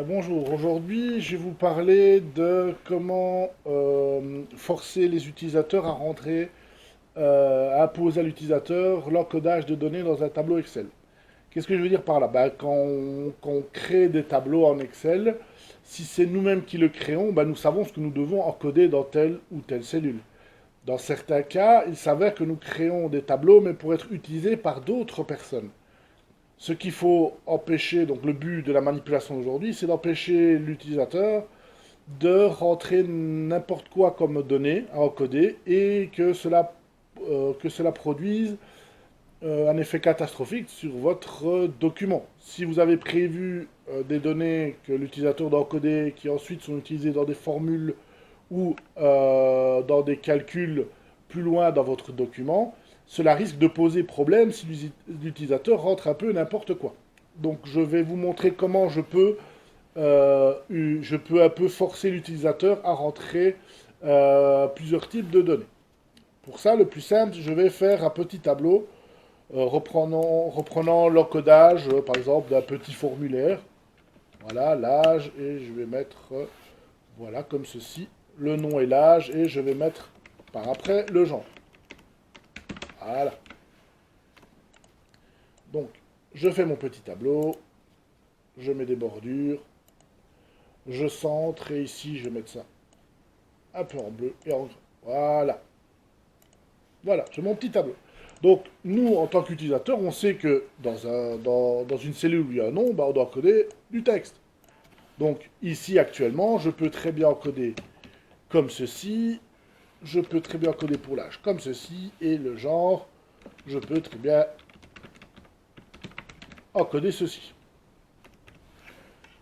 Bonjour, aujourd'hui je vais vous parler de comment forcer les utilisateurs à rentrer, à imposer à l'utilisateur l'encodage de données dans un tableau Excel. Qu'est-ce que je veux dire par là? Quand on crée des tableaux en Excel, si c'est nous-mêmes qui le créons, nous savons ce que nous devons encoder dans telle ou telle cellule. Dans certains cas, il s'avère que nous créons des tableaux, mais pour être utilisés par d'autres personnes. Ce qu'il faut empêcher, donc le but de la manipulation d'aujourd'hui, c'est d'empêcher l'utilisateur de rentrer n'importe quoi comme données à encoder et que cela produise un effet catastrophique sur votre document. Si vous avez prévu des données que l'utilisateur doit encoder qui ensuite sont utilisées dans des formules ou dans des calculs plus loin dans votre document, cela risque de poser problème si l'utilisateur rentre un peu n'importe quoi. Donc je vais vous montrer comment je peux un peu forcer l'utilisateur à rentrer plusieurs types de données. Pour ça, le plus simple, je vais faire un petit tableau reprenant l'encodage, par exemple, d'un petit formulaire. Voilà, l'âge, et je vais mettre, voilà, comme ceci, le nom et l'âge, et je vais mettre par après le genre. Voilà. Donc, je fais mon petit tableau, je mets des bordures, je centre, et ici, je vais mettre ça un peu en bleu et en gras. Voilà. Voilà, c'est mon petit tableau. Donc, nous, en tant qu'utilisateurs, on sait que dans une cellule où il y a un nom, on doit encoder du texte. Donc, ici, actuellement, je peux très bien encoder comme ceci, je peux très bien encoder pour l'âge comme ceci, et le genre, je peux très bien encoder ceci.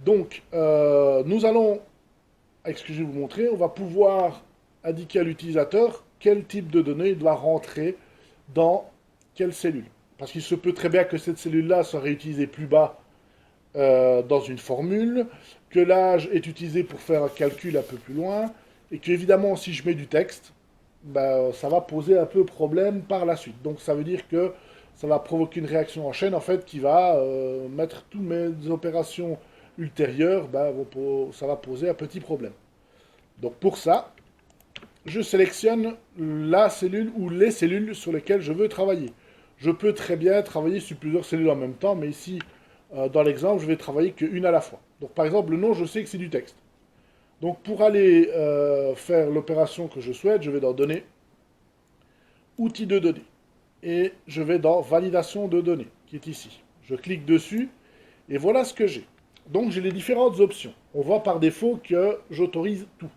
Donc, nous allons, avec ce que je vais vous montrer, on va pouvoir indiquer à l'utilisateur quel type de données il doit rentrer dans quelle cellule. Parce qu'il se peut très bien que cette cellule-là soit réutilisée plus bas dans une formule, que l'âge est utilisé pour faire un calcul un peu plus loin, et que évidemment si je mets du texte, ça va poser un peu problème par la suite. Donc ça veut dire que ça va provoquer une réaction en chaîne en fait qui va mettre toutes mes opérations ultérieures, ça va poser un petit problème. Donc pour ça, je sélectionne la cellule ou les cellules sur lesquelles je veux travailler. Je peux très bien travailler sur plusieurs cellules en même temps, mais ici, dans l'exemple, je vais travailler qu'une à la fois. Donc par exemple, le nom, je sais que c'est du texte. Donc pour aller faire l'opération que je souhaite, je vais dans Données, Outils de données. Et je vais dans Validation de données, qui est ici. Je clique dessus, et voilà ce que j'ai. Donc j'ai les différentes options. On voit par défaut que j'autorise tout.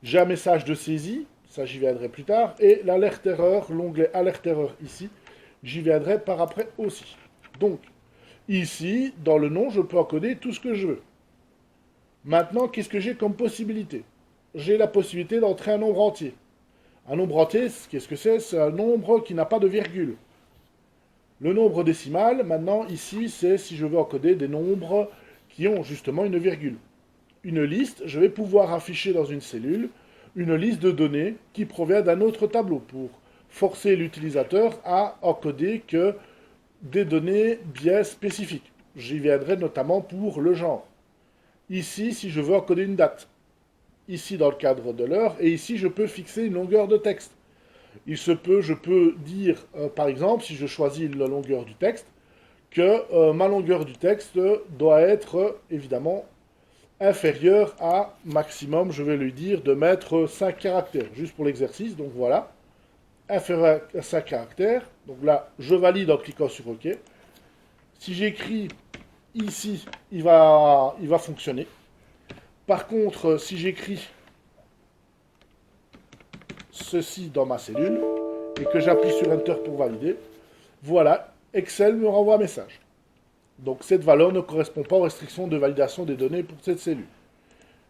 J'ai un message de saisie, ça j'y viendrai plus tard, et l'alerte erreur, l'onglet alerte erreur ici, j'y viendrai par après aussi. Donc, ici, dans le nom, je peux encoder tout ce que je veux. Maintenant, qu'est-ce que j'ai comme possibilité? J'ai la possibilité d'entrer un nombre entier. Un nombre entier, qu'est-ce que c'est? C'est un nombre qui n'a pas de virgule. Le nombre décimal, maintenant, ici, c'est si je veux encoder des nombres qui ont justement une virgule. Une liste, je vais pouvoir afficher dans une cellule une liste de données qui provient d'un autre tableau pour forcer l'utilisateur à encoder que des données bien spécifiques. J'y viendrai notamment pour le genre. Ici, si je veux encoder une date. Ici, dans le cadre de l'heure. Et ici, je peux fixer une longueur de texte. Je peux dire, par exemple, si je choisis la longueur du texte, que ma longueur du texte doit être évidemment inférieur à maximum, je vais lui dire, de mettre 5 caractères, juste pour l'exercice. Donc voilà, inférieur à 5 caractères. Donc là, je valide en cliquant sur OK. Si j'écris ici, il va fonctionner. Par contre, si j'écris ceci dans ma cellule et que j'appuie sur Enter pour valider, voilà, Excel me renvoie un message. Donc cette valeur ne correspond pas aux restrictions de validation des données pour cette cellule.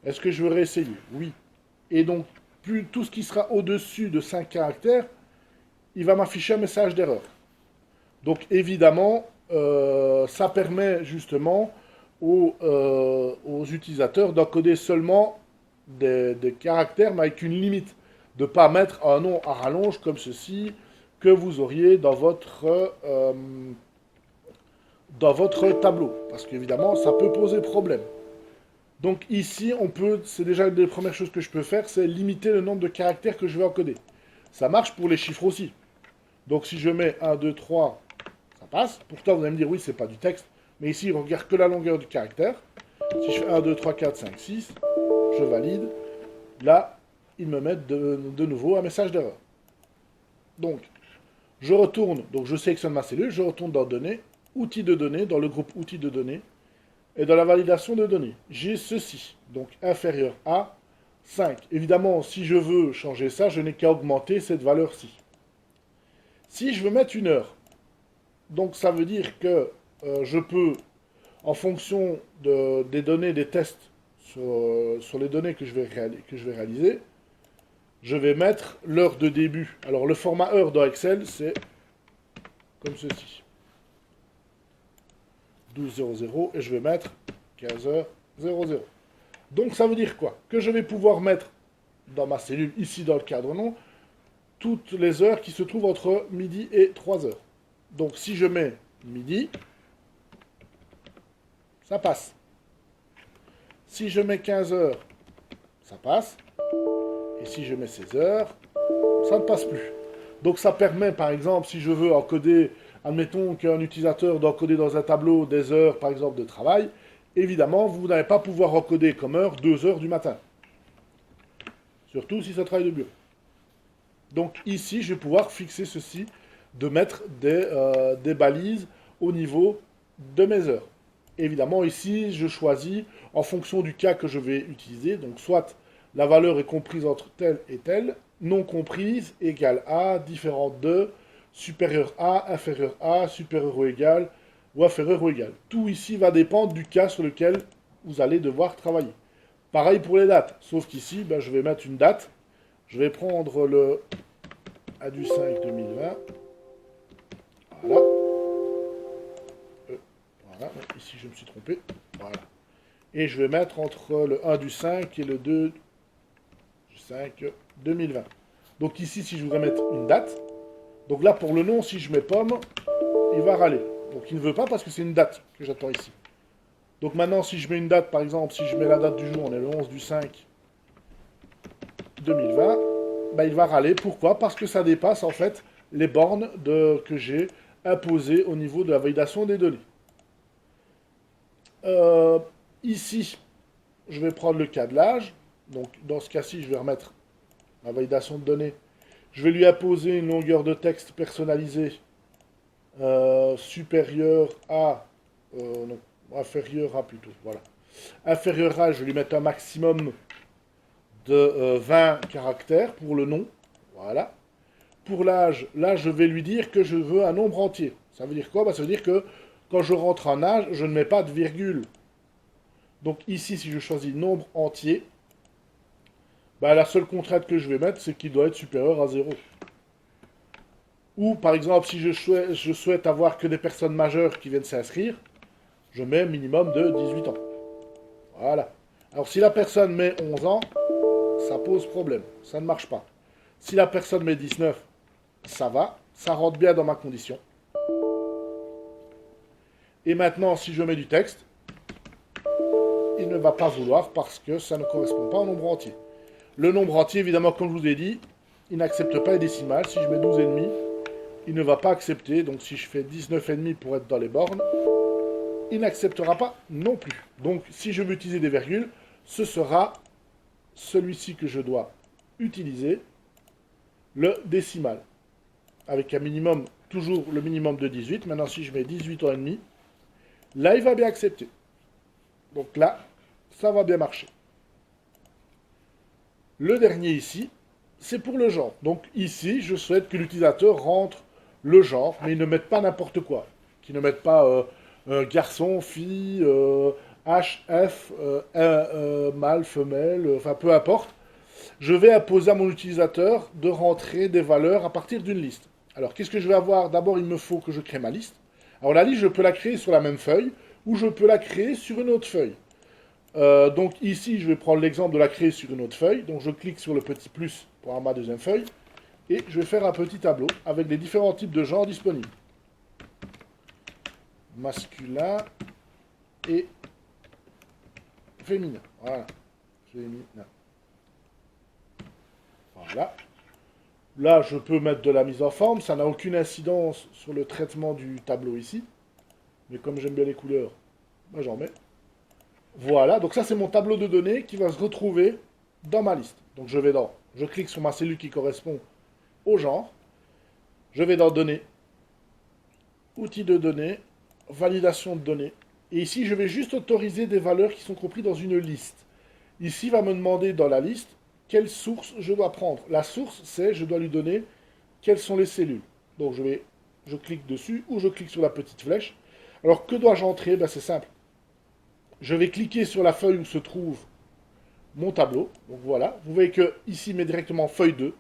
Est-ce que je veux réessayer? Oui. Et donc, plus tout ce qui sera au-dessus de 5 caractères, il va m'afficher un message d'erreur. Donc évidemment, ça permet justement aux utilisateurs d'encoder seulement des caractères, mais avec une limite. De ne pas mettre un nom à rallonge comme ceci que vous auriez dans votre tableau. Parce qu'évidemment, ça peut poser problème. Donc ici, c'est déjà une des premières choses que je peux faire, c'est limiter le nombre de caractères que je vais encoder. Ça marche pour les chiffres aussi. Donc si je mets 1, 2, 3, ça passe. Pourtant, vous allez me dire, oui, c'est pas du texte. Mais ici, il regarde que la longueur du caractère. Si je fais 1, 2, 3, 4, 5, 6, je valide. Là, il me met de nouveau un message d'erreur. Donc, je retourne, donc je sélectionne ma cellule, je retourne dans Données, Outils de données, dans le groupe Outils de données, et dans la validation de données, j'ai ceci, donc inférieur à 5. Évidemment, si je veux changer ça, je n'ai qu'à augmenter cette valeur-ci. Si je veux mettre une heure, donc ça veut dire que je peux, en fonction des données, des tests sur les données que je vais réaliser, je vais mettre l'heure de début. Alors le format heure dans Excel, c'est comme ceci. 12.00 et je vais mettre 15h00. Donc ça veut dire quoi? Que je vais pouvoir mettre dans ma cellule, ici dans le cadre nom, toutes les heures qui se trouvent entre midi et 3 heures. Donc si je mets midi, ça passe. Si je mets 15 heures, ça passe. Et si je mets 16 heures, ça ne passe plus. Donc ça permet, par exemple, si je veux encoder, admettons qu'un utilisateur doit encoder dans un tableau des heures, par exemple, de travail, évidemment, vous n'allez pas pouvoir encoder comme heure 2 heures du matin. Surtout si ça travaille de bureau. Donc ici, je vais pouvoir fixer ceci, de mettre des balises au niveau de mes heures. Évidemment, ici, je choisis en fonction du cas que je vais utiliser. Donc soit la valeur est comprise entre telle et telle, non comprise égale A, différente de, supérieur à, inférieur à, supérieur ou égal, ou inférieur ou égal. Tout ici va dépendre du cas sur lequel vous allez devoir travailler. Pareil pour les dates, sauf qu'ici, ben, je vais mettre une date. Je vais prendre le A du 5 2020. Voilà. Voilà, ici je me suis trompé. Voilà. Et je vais mettre entre le 1 du 5 et le 2 du 5 2020. Donc ici, si je voudrais mettre une date, donc là pour le nom, si je mets pomme, il va râler. Donc il ne veut pas parce que c'est une date que j'attends ici. Donc maintenant, si je mets une date, par exemple, si je mets la date du jour, on est le 11 du 5 2020, ben, il va râler. Pourquoi? Parce que ça dépasse en fait les bornes que j'ai imposées au niveau de la validation des données. Ici, je vais prendre le cas de l'âge. Donc dans ce cas-ci, je vais remettre la validation de données. Je vais lui imposer une longueur de texte personnalisée supérieure à... non, inférieure à plutôt, voilà. Inférieure à, je vais lui mettre un maximum de 20 caractères pour le nom. Voilà. Pour l'âge, là, je vais lui dire que je veux un nombre entier. Ça veut dire quoi? Ça veut dire que quand je rentre en âge, je ne mets pas de virgule. Donc ici, si je choisis nombre entier, bah, la seule contrainte que je vais mettre, c'est qu'il doit être supérieur à 0. Ou, par exemple, si je souhaite avoir que des personnes majeures qui viennent s'inscrire, je mets minimum de 18 ans. Voilà. Alors, si la personne met 11 ans, ça pose problème. Ça ne marche pas. Si la personne met 19, ça va. Ça rentre bien dans ma condition. Et maintenant, si je mets du texte, il ne va pas vouloir parce que ça ne correspond pas au nombre entier. Le nombre entier, évidemment, comme je vous ai dit, il n'accepte pas les décimales. Si je mets 12,5, il ne va pas accepter. Donc si je fais 19,5 pour être dans les bornes, il n'acceptera pas non plus. Donc si je veux utiliser des virgules, ce sera celui-ci que je dois utiliser, le décimal. Avec un minimum, toujours le minimum de 18. Maintenant, si je mets 18 ans et demi, là, il va bien accepter. Donc là, ça va bien marcher. Le dernier ici, c'est pour le genre. Donc ici, je souhaite que l'utilisateur rentre le genre, mais il ne mette pas n'importe quoi. Qu'il ne mette pas garçon, fille, H, F, mâle, femelle, enfin peu importe. Je vais imposer à mon utilisateur de rentrer des valeurs à partir d'une liste. Alors qu'est-ce que je vais avoir? D'abord, il me faut que je crée ma liste. Alors la liste, je peux la créer sur la même feuille ou je peux la créer sur une autre feuille. Donc ici, je vais prendre l'exemple de la créer sur une autre feuille. Donc je clique sur le petit plus pour avoir ma deuxième feuille. Et je vais faire un petit tableau avec les différents types de genres disponibles. Masculin et féminin. Voilà. Féminin. Voilà. Là, je peux mettre de la mise en forme. Ça n'a aucune incidence sur le traitement du tableau ici. Mais comme j'aime bien les couleurs, ben, j'en mets. Voilà. Donc ça, c'est mon tableau de données qui va se retrouver dans ma liste. Donc je clique sur ma cellule qui correspond au genre. Je vais dans Données, Outils de données, Validation de données. Et ici, je vais juste autoriser des valeurs qui sont comprises dans une liste. Ici, il va me demander dans la liste quelle source je dois prendre. La source, c'est je dois lui donner quelles sont les cellules. Donc je clique dessus ou je clique sur la petite flèche. Alors que dois-je entrer? Ben, c'est simple. Je vais cliquer sur la feuille où se trouve mon tableau. Donc voilà, vous voyez que ici il met directement feuille 2.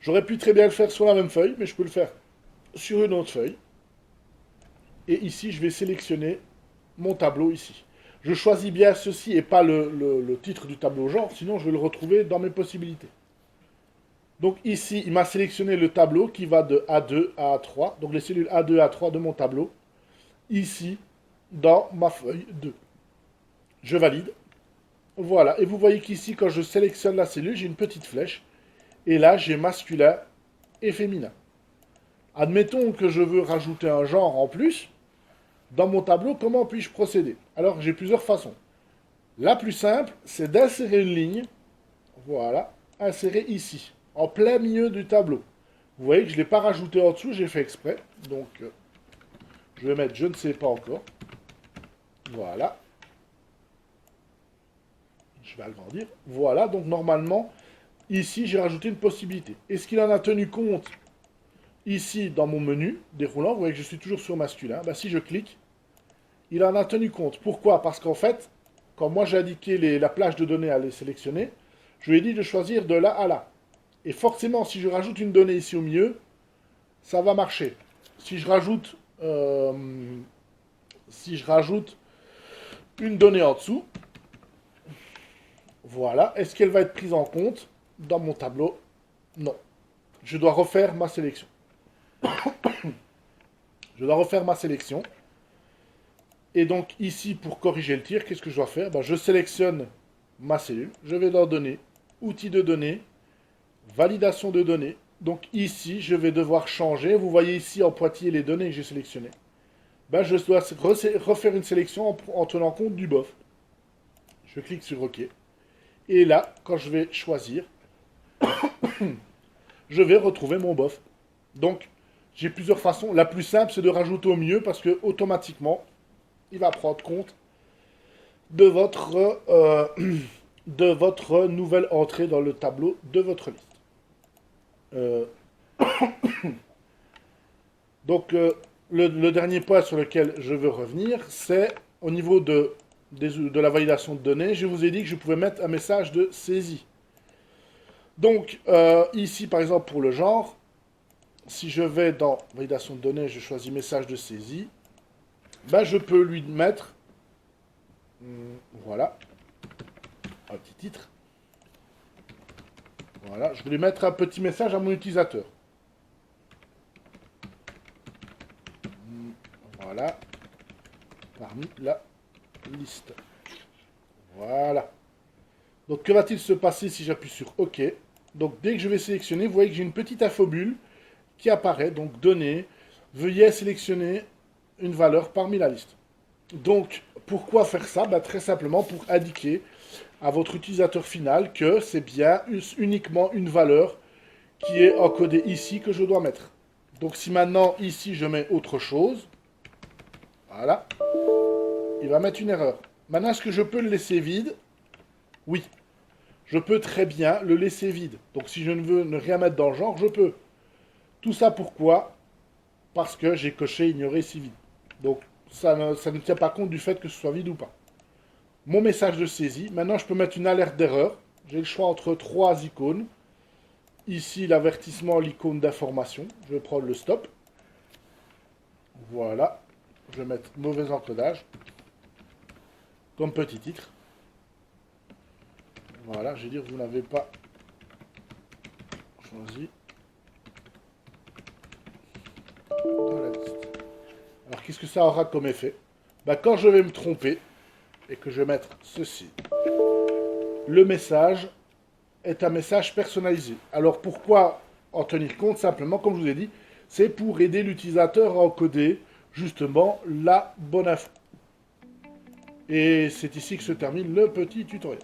J'aurais pu très bien le faire sur la même feuille, mais je peux le faire sur une autre feuille. Et ici, je vais sélectionner mon tableau ici. Je choisis bien ceci et pas le titre du tableau genre, sinon je vais le retrouver dans mes possibilités. Donc ici, il m'a sélectionné le tableau qui va de A2 à A3, donc les cellules A2 à A3 de mon tableau, ici, dans ma feuille 2. Je valide. Voilà, et vous voyez qu'ici, quand je sélectionne la cellule, j'ai une petite flèche, et là, j'ai masculin et féminin. Admettons que je veux rajouter un genre en plus. Dans mon tableau, comment puis-je procéder? Alors, j'ai plusieurs façons. La plus simple, c'est d'insérer une ligne. Voilà, insérer ici, en plein milieu du tableau. Vous voyez que je ne l'ai pas rajouté en dessous, j'ai fait exprès. Donc, je vais mettre je ne sais pas encore. Voilà. Je vais agrandir. Voilà, donc normalement, ici, j'ai rajouté une possibilité. Est-ce qu'il en a tenu compte ici dans mon menu déroulant? Vous voyez que je suis toujours sur masculin. Ben, si je clique, il en a tenu compte. Pourquoi? Parce qu'en fait, quand moi j'ai indiqué la plage de données à les sélectionner, je lui ai dit de choisir de là à là. Et forcément, si je rajoute une donnée ici au milieu, ça va marcher. Si je rajoute, une donnée en dessous, voilà, est-ce qu'elle va être prise en compte dans mon tableau? Non. Je dois refaire ma sélection. Je dois refaire ma sélection. Et donc ici, pour corriger le tir, qu'est-ce que je dois faire? Ben, je sélectionne ma cellule, je vais dans Données, Outils de données, Validation de données. Donc ici, je vais devoir changer. Vous voyez ici en pointillé les données que j'ai sélectionnées. Ben, je dois refaire une sélection en tenant compte du BOF. Je clique sur OK. Et là, quand je vais choisir, je vais retrouver mon BOF. Donc, j'ai plusieurs façons. La plus simple, c'est de rajouter au milieu parce que automatiquement, il va prendre compte de de votre nouvelle entrée dans le tableau de votre liste. Euh, donc, le dernier point sur lequel je veux revenir, c'est au niveau de la validation de données. Je vous ai dit que je pouvais mettre un message de saisie. Donc, ici, par exemple, pour le genre, si je vais dans validation de données, je choisis message de saisie, ben, je peux lui mettre, voilà, un petit titre. Voilà, je vais lui mettre un petit message à mon utilisateur. Voilà, parmi la liste. Voilà. Donc, que va-t-il se passer si j'appuie sur OK? Donc, dès que je vais sélectionner, vous voyez que j'ai une petite infobulle qui apparaît. Donc, données, veuillez sélectionner une valeur parmi la liste. Donc, pourquoi faire ça? Ben, très simplement pour indiquer à votre utilisateur final que c'est bien uniquement une valeur qui est encodée ici que je dois mettre. Donc, si maintenant, ici, je mets autre chose, voilà, il va mettre une erreur. Maintenant, est-ce que je peux le laisser vide? Oui. Je peux très bien le laisser vide. Donc, si je ne veux ne rien mettre dans le genre, je peux. Tout ça pourquoi? Parce que j'ai coché ignorer si vide. Donc, ça ne tient pas compte du fait que ce soit vide ou pas. Mon message de saisie. Maintenant, je peux mettre une alerte d'erreur. J'ai le choix entre trois icônes. Ici, l'avertissement, l'icône d'information. Je vais prendre le stop. Voilà. Je vais mettre mauvais encodage. Comme petit titre. Voilà, je vais dire vous n'avez pas choisi dans la liste. Alors, qu'est-ce que ça aura comme effet? Bah, quand je vais me tromper et que je vais mettre ceci le message est un message personnalisé. Alors pourquoi en tenir compte? Simplement, comme je vous ai dit, c'est pour aider l'utilisateur à encoder justement la bonne info. Et c'est ici que se termine le petit tutoriel.